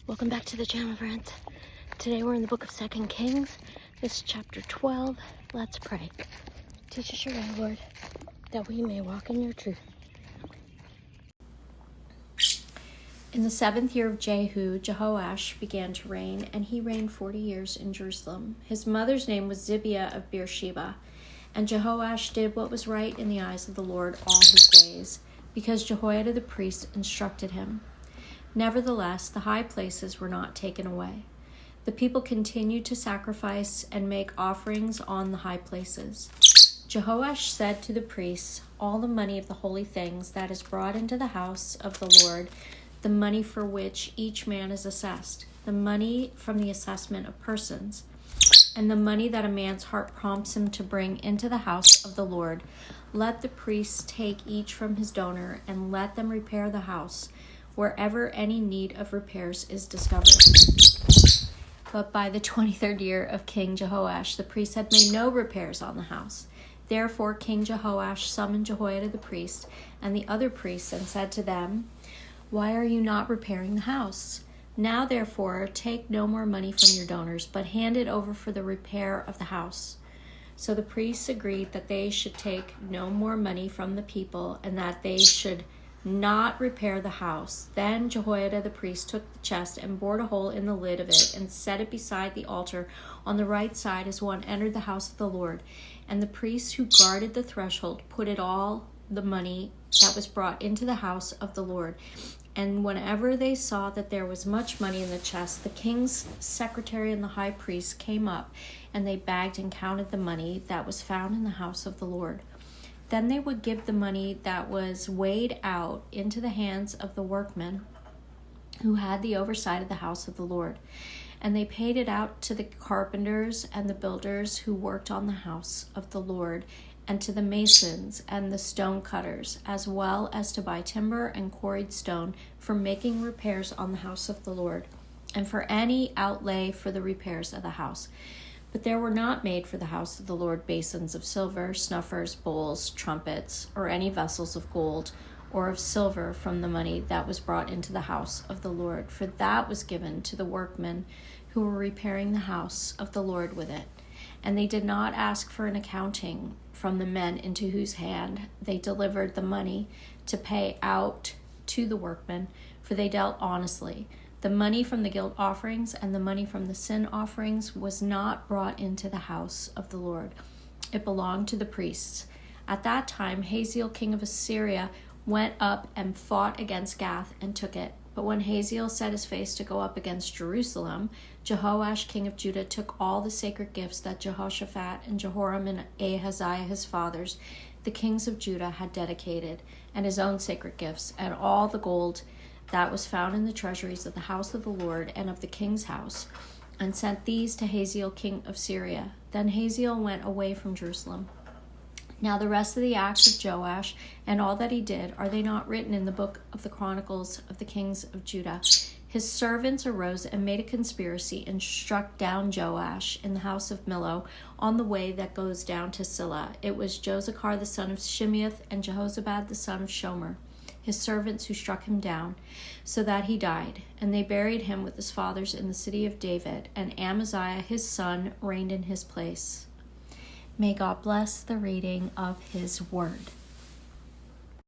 Welcome back to the channel, friends. Today we're in the book of 2 Kings. This is chapter 12. Let's pray. Teach us your way, Lord, that we may walk in your truth. In the 7th year of Jehu, Jehoash began to reign, and he reigned 40 years in Jerusalem. His mother's name was Zibiah of Beersheba. And Jehoash did what was right in the eyes of the Lord all his days, because Jehoiada the priest instructed him. Nevertheless, the high places were not taken away. The people continued to sacrifice and make offerings on the high places. Jehoash said to the priests, "All the money of the holy things that is brought into the house of the Lord, the money for which each man is assessed, the money from the assessment of persons, and the money that a man's heart prompts him to bring into the house of the Lord, let the priests take each from his donor, and let them repair the house, wherever any need of repairs is discovered." But by the 23rd year of King Jehoash, the priests had made no repairs on the house. Therefore King Jehoash summoned Jehoiada the priest and the other priests and said to them, "Why are you not repairing the house? Now therefore take no more money from your donors, but hand it over for the repair of the house." So the priests agreed that they should take no more money from the people, and that they should not repair the house. Then Jehoiada the priest took the chest and bored a hole in the lid of it and set it beside the altar on the right side as one entered the house of the Lord. And the priests who guarded the threshold put it all the money that was brought into the house of the Lord. And whenever they saw that there was much money in the chest, the king's secretary and the high priest came up, and they bagged and counted the money that was found in the house of the Lord. Then they would give the money that was weighed out into the hands of the workmen who had the oversight of the house of the Lord. And they paid it out to the carpenters and the builders who worked on the house of the Lord, and to the masons and the stone cutters, as well as to buy timber and quarried stone for making repairs on the house of the Lord, and for any outlay for the repairs of the house. But there were not made for the house of the Lord basins of silver, snuffers, bowls, trumpets, or any vessels of gold or of silver from the money that was brought into the house of the Lord, for that was given to the workmen who were repairing the house of the Lord with it. And they did not ask for an accounting from the men into whose hand they delivered the money to pay out to the workmen, for they dealt honestly. The money from the guilt offerings and the money from the sin offerings was not brought into the house of the Lord. It belonged to the priests. At that time, Hazael, king of Assyria, went up and fought against Gath and took it. But when Hazael set his face to go up against Jerusalem, Jehoash, king of Judah, took all the sacred gifts that Jehoshaphat and Jehoram and Ahaziah, his fathers, the kings of Judah, had dedicated, and his own sacred gifts, and all the gold that was found in the treasuries of the house of the Lord and of the king's house, and sent these to Hazael, king of Syria. Then Hazael went away from Jerusalem. Now the rest of the acts of Joash and all that he did, are they not written in the book of the Chronicles of the kings of Judah? His servants arose and made a conspiracy and struck down Joash in the house of Millo on the way that goes down to Silla. It was Josachar the son of Shimeath and Jehozabad the son of Shomer, his servants, who struck him down, so that he died. And they buried him with his fathers in the city of David, and Amaziah his son reigned in his place. May God bless the reading of his word.